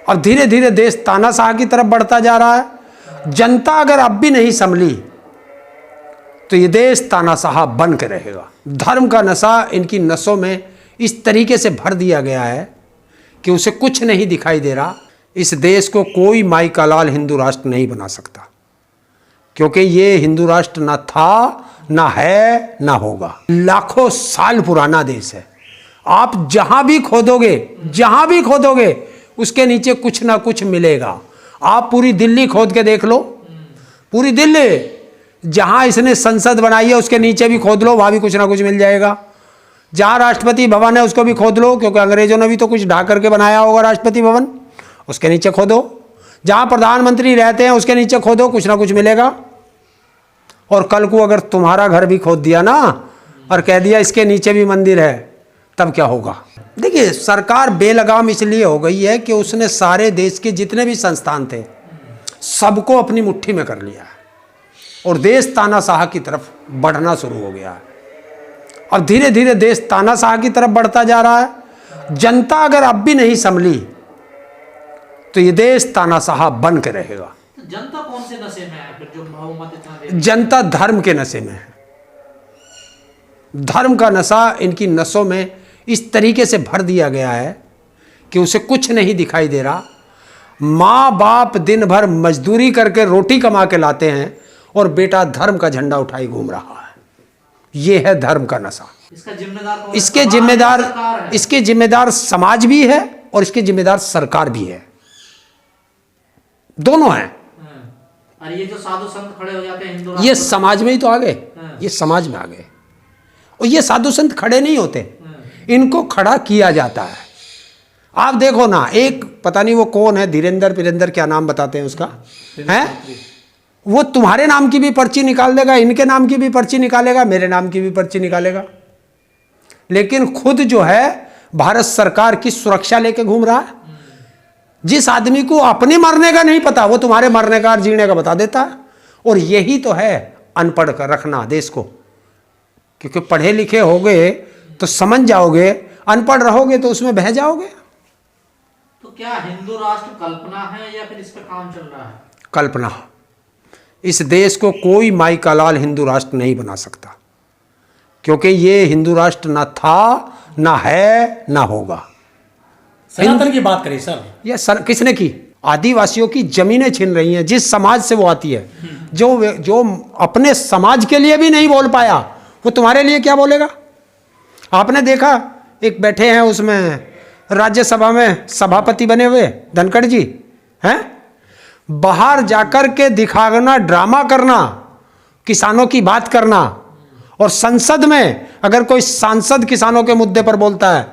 और धीरे धीरे देश तानाशाह की तरफ बढ़ता जा रहा है। जनता अगर अब भी नहीं संभली तो ये देश तानाशाह बन के रहेगा। धर्म का नशा इनकी नसों में इस तरीके से भर दिया गया है कि उसे कुछ नहीं दिखाई दे रहा। इस देश को कोई माई का लाल हिंदू राष्ट्र नहीं बना सकता, क्योंकि ये हिंदू राष्ट्र ना था, ना है, ना होगा। लाखों साल पुराना देश है। आप जहां भी खोदोगे उसके नीचे कुछ ना कुछ मिलेगा। आप पूरी दिल्ली खोद के देख लो, पूरी दिल्ली जहां इसने संसद बनाई है उसके नीचे भी खोद लो, वहां भी कुछ ना कुछ मिल जाएगा। जहां राष्ट्रपति भवन है उसको भी खोद लो, क्योंकि अंग्रेजों ने भी तो कुछ ढा करके बनाया होगा राष्ट्रपति भवन, उसके नीचे खोदो। जहां प्रधानमंत्री रहते हैं उसके नीचे खोदो, कुछ ना कुछ मिलेगा। और कल को अगर तुम्हारा घर भी खोद दिया ना और कह दिया इसके नीचे भी मंदिर है, तब क्या होगा? देखिए, सरकार बेलगाम इसलिए हो गई है कि उसने सारे देश के जितने भी संस्थान थे सबको अपनी मुट्ठी में कर लिया है और देश तानाशाह की तरफ बढ़ना शुरू हो गया है। और धीरे धीरे देश तानाशाह की तरफ बढ़ता जा रहा है। जनता अगर अब भी नहीं संभली तो ये देश तानाशाह बन के रहेगा। तो जनता कौन से नशे में है फिर जो बहुमत इतना दे? जनता धर्म के नशे में है। धर्म का नशा इनकी नसों में इस तरीके से भर दिया गया है कि उसे कुछ नहीं दिखाई दे रहा। माँ बाप दिन भर मजदूरी करके रोटी कमा के लाते हैं और बेटा धर्म का झंडा उठाई घूम रहा है। यह है धर्म का नशा। इसका जिम्मेदार कौन है? इसके जिम्मेदार समाज भी है और इसके जिम्मेदार सरकार भी है, दोनों हैं। और ये जो साधु संत खड़े हो जाते हैं हिंदू, ये समाज में ही तो आ गए, ये समाज में आ गए। और ये साधु संत खड़े नहीं होते, इनको खड़ा किया जाता है। आप देखो ना, एक पता नहीं वो कौन है, धीरेंद्र क्या नाम बताते हैं उसका, है वो तुम्हारे नाम की भी पर्ची निकाल देगा, इनके नाम की भी पर्ची निकालेगा, मेरे नाम की भी पर्ची निकालेगा, लेकिन खुद जो है भारत सरकार की सुरक्षा लेके घूम रहा है। जिस आदमी को अपने मरने का नहीं पता वो तुम्हारे मरने का और जीने का बता देता है। और यही तो है अनपढ़ कर रखना देश को, क्योंकि पढ़े लिखे होगे तो समझ जाओगे, अनपढ़ रहोगे तो उसमें बह जाओगे। तो क्या हिंदू राष्ट्र कल्पना है या फिर इस पर काम चल रहा है? कल्पना। इस देश को कोई माई का लाल हिंदू राष्ट्र नहीं बना सकता, क्योंकि ये हिंदू राष्ट्र ना था, ना है, ना होगा। सनातन की बात करें सर, यह सर किसने की? आदिवासियों की जमीनें छीन रही हैं। जिस समाज से वो आती है, जो अपने समाज के लिए भी नहीं बोल पाया, वो तुम्हारे लिए क्या बोलेगा? आपने देखा, एक बैठे हैं उसमें राज्यसभा में सभापति बने हुए धनखड़ जी हैं, बाहर जाकर के दिखाना, ड्रामा करना, किसानों की बात करना, और संसद में अगर कोई सांसद किसानों के मुद्दे पर बोलता है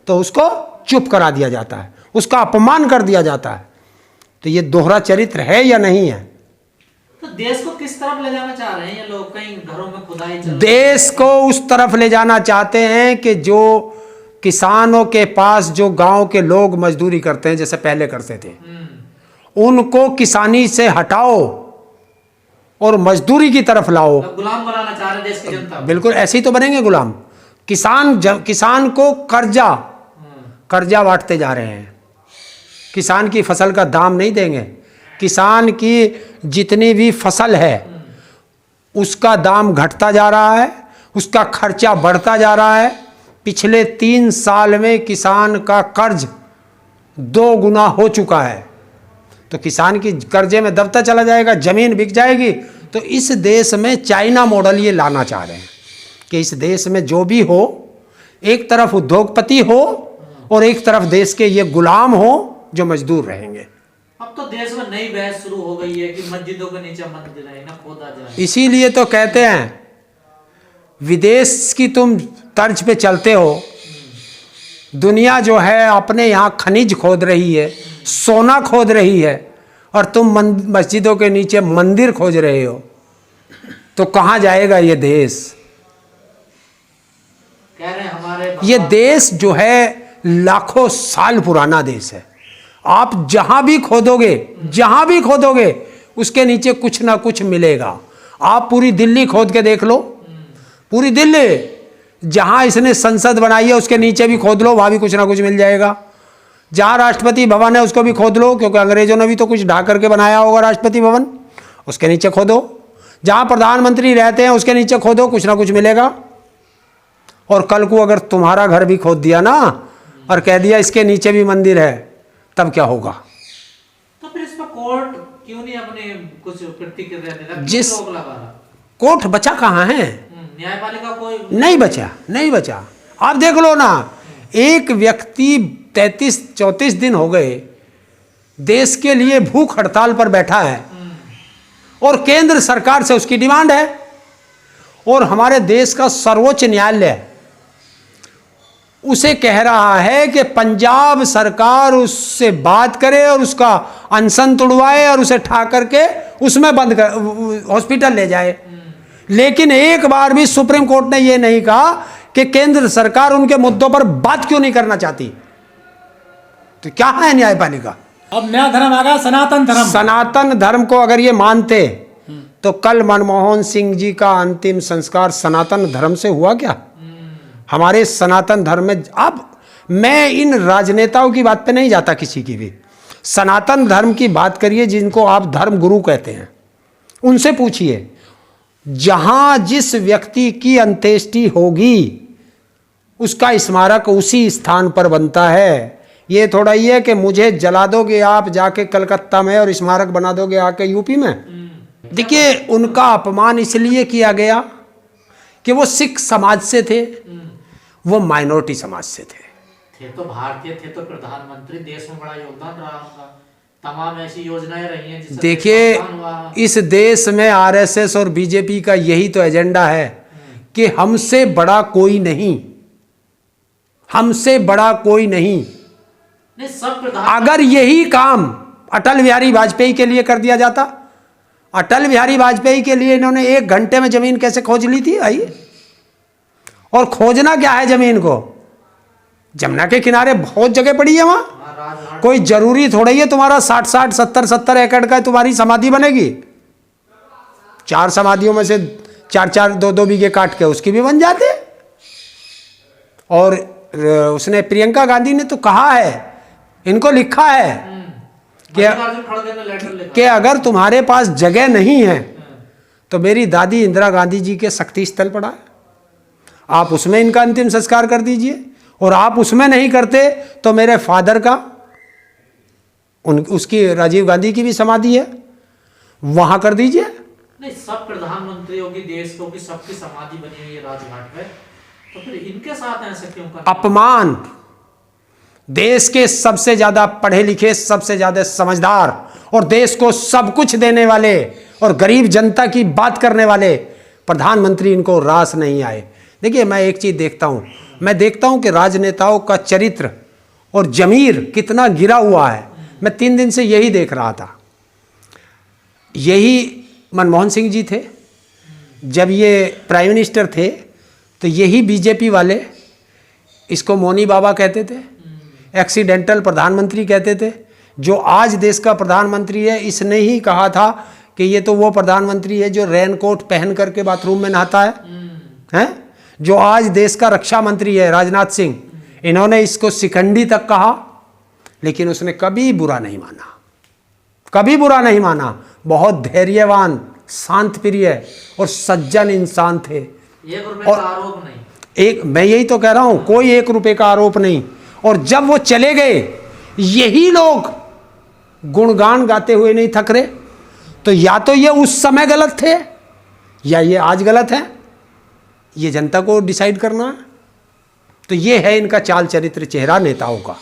तो उसको चुप करा दिया जाता है, उसका अपमान कर दिया जाता है। तो ये दोहरा चरित्र है या नहीं है? तो देश को किस तरफ ले जाना चाह रहे हैं ये लोग? कहीं घरों में खुदाई चल रही है? देश को उस तरफ ले जाना चाहते हैं कि जो किसानों के पास जो गांव के लोग मजदूरी करते हैं, जैसे पहले करते थे, उनको किसानी से हटाओ और मजदूरी की तरफ लाओ। गुलाम बनाना चाह रहे हैं देश की जनता। बिल्कुल, ऐसे ही तो बनेंगे गुलाम। किसान को कर्जा बांटते जा रहे हैं। किसान की फसल का दाम नहीं देंगे। किसान की जितनी भी फसल है उसका दाम घटता जा रहा है, उसका खर्चा बढ़ता जा रहा है। पिछले 3 साल में किसान का कर्ज 2 गुना हो चुका है। तो किसान की कर्जे में दबता चला जाएगा, जमीन बिक जाएगी। तो इस देश में चाइना मॉडल ये लाना चाह रहे हैं कि इस देश में जो भी हो, एक तरफ उद्योगपति हो और एक तरफ देश के ये गुलाम हो जो मजदूर रहेंगे। अब तो देश में नई बहस शुरू हो गई है कि मस्जिदों के नीचे मंदिर है ना खोदा जाए। इसीलिए तो कहते हैं विदेश की तुम तर्ज पे चलते हो। दुनिया जो है अपने यहाँ खनिज खोद रही है, सोना खोद रही है, और तुम मस्जिदों के नीचे मंदिर खोज रहे हो। तो कहाँ जाएगा ये देश? कह रहे हैं हमारे ये देश जो है लाखों साल पुराना देश है। आप जहां भी खोदोगे उसके नीचे कुछ ना कुछ मिलेगा। आप पूरी दिल्ली खोद के देख लो, पूरी दिल्ली जहां इसने संसद बनाई है उसके नीचे भी खोद लो, वहां भी कुछ ना कुछ मिल जाएगा। जहाँ राष्ट्रपति भवन है उसको भी खोद लो, क्योंकि अंग्रेजों ने भी तो कुछ ढा करके बनाया होगा राष्ट्रपति भवन, उसके नीचे खोदो। जहाँ प्रधानमंत्री रहते हैं उसके नीचे खोदो, कुछ ना कुछ मिलेगा। और कल को अगर तुम्हारा घर भी खोद दिया ना और कह दिया इसके नीचे भी मंदिर है, तब क्या होगा? तो फिर इस पर कोर्ट क्यों नहीं अपने कुछ प्रतिक्रिया दे रहा, जिस क्यों रोक लगा रहा? कोर्ट बचा कहाँ है? न्यायपालिका कोई नहीं बचा, नहीं बचा। आप देख लो ना, एक व्यक्ति 33-34 दिन हो गए देश के लिए भूख हड़ताल पर बैठा है और केंद्र सरकार से उसकी डिमांड है, और हमारे देश का सर्वोच्च न्यायालय उसे कह रहा है कि पंजाब सरकार उससे बात करे और उसका अनशन तुड़वाए और उसे ठा करके उसमें बंद कर हॉस्पिटल ले जाए। लेकिन एक बार भी सुप्रीम कोर्ट ने यह नहीं कहा कि केंद्र सरकार उनके मुद्दों पर बात क्यों नहीं करना चाहती। तो क्या है न्यायपालिका? अब नया धर्म आ गया, सनातन धर्म। सनातन धर्म को अगर ये मानते तो कल मनमोहन सिंह जी का अंतिम संस्कार सनातन धर्म से हुआ क्या? हमारे सनातन धर्म में, अब मैं इन राजनेताओं की बात पे नहीं जाता किसी की भी, सनातन धर्म की बात करिए जिनको आप धर्म गुरु कहते हैं, उनसे पूछिए जहां जिस व्यक्ति की अंत्येष्टि होगी उसका स्मारक उसी स्थान पर बनता है। ये थोड़ा ही है कि मुझे जला दोगे आप जाके कलकत्ता में और स्मारक बना दोगे आके यूपी में। देखिए, उनका अपमान इसलिए किया गया कि वो सिख समाज से थे, वो माइनॉरिटी समाज से थे। तो भारतीय थे, तो प्रधानमंत्री, देश में बड़ा योगदान रहा उनका, तमाम ऐसी योजनाएं रही हैं जिससे देखिए, देश का नुकसान हुआ। इस देश में आरएसएस और बीजेपी का यही तो एजेंडा है कि हमसे बड़ा कोई नहीं, हमसे बड़ा कोई नहीं। नहीं, सब प्रधान, अगर यही काम अटल बिहारी वाजपेयी के लिए कर दिया जाता, अटल बिहारी वाजपेयी के लिए इन्होंने 1 घंटे में जमीन कैसे खोज ली थी भाई? और खोजना क्या है जमीन को? जमुना के किनारे बहुत जगह पड़ी है वहां, राजघाट कोई जरूरी थोड़ा ही है तुम्हारा 60-60, 70-70 एकड़ का तुम्हारी समाधि बनेगी। 4 समाधियों में से 4-4, 2-2 बीघे काट के उसकी भी बन जाते। और उसने, प्रियंका गांधी ने तो कहा है, इनको लिखा है मल्लिकार्जुन खड़गे ने लेटर लिखा कि अगर तुम्हारे पास जगह नहीं है तो मेरी दादी इंदिरा गांधी जी के शक्ति स्थल पड़ा है, आप उसमें इनका अंतिम संस्कार कर दीजिए। और आप उसमें नहीं करते तो मेरे फादर का, उसकी राजीव गांधी की भी समाधि है, वहां कर दीजिए। नहीं, सब प्रधानमंत्रियों की, देश की सबकी समाधि बनी हुई है राजघाट पे, तो फिर इनके साथ ऐसे क्यों करना? अपमान। देश के सबसे ज्यादा पढ़े लिखे, सबसे ज्यादा समझदार और देश को सब कुछ देने वाले और गरीब जनता की बात करने वाले प्रधानमंत्री इनको रास नहीं आए। देखिए, मैं एक चीज देखता हूं, मैं देखता हूं कि राजनेताओं का चरित्र और जमीर कितना गिरा हुआ है। मैं 3 दिन से यही देख रहा था। यही मनमोहन सिंह जी थे, जब ये प्राइम मिनिस्टर थे तो यही बीजेपी वाले इसको मौनी बाबा कहते थे, एक्सीडेंटल प्रधानमंत्री कहते थे। जो आज देश का प्रधानमंत्री है, इसने ही कहा था कि ये तो वो प्रधानमंत्री है जो रेनकोट पहन करके बाथरूम में नहाता है, हैं? जो आज देश का रक्षा मंत्री है राजनाथ सिंह, इन्होंने इसको शिखंडी तक कहा, लेकिन उसने कभी बुरा नहीं माना, कभी बुरा नहीं माना। बहुत धैर्यवान, शांत प्रिय और सज्जन इंसान थे। 1 रुपए का आरोप नहीं। मैं यही तो कह रहा हूं, कोई 1 रुपए का आरोप नहीं। और जब वो चले गए, यही लोग गुणगान गाते हुए नहीं थक रहे। तो या तो ये उस समय गलत थे या ये आज गलत है, ये जनता को डिसाइड करना है। तो ये है इनका चाल चरित्र, चेहरा नेताओं का।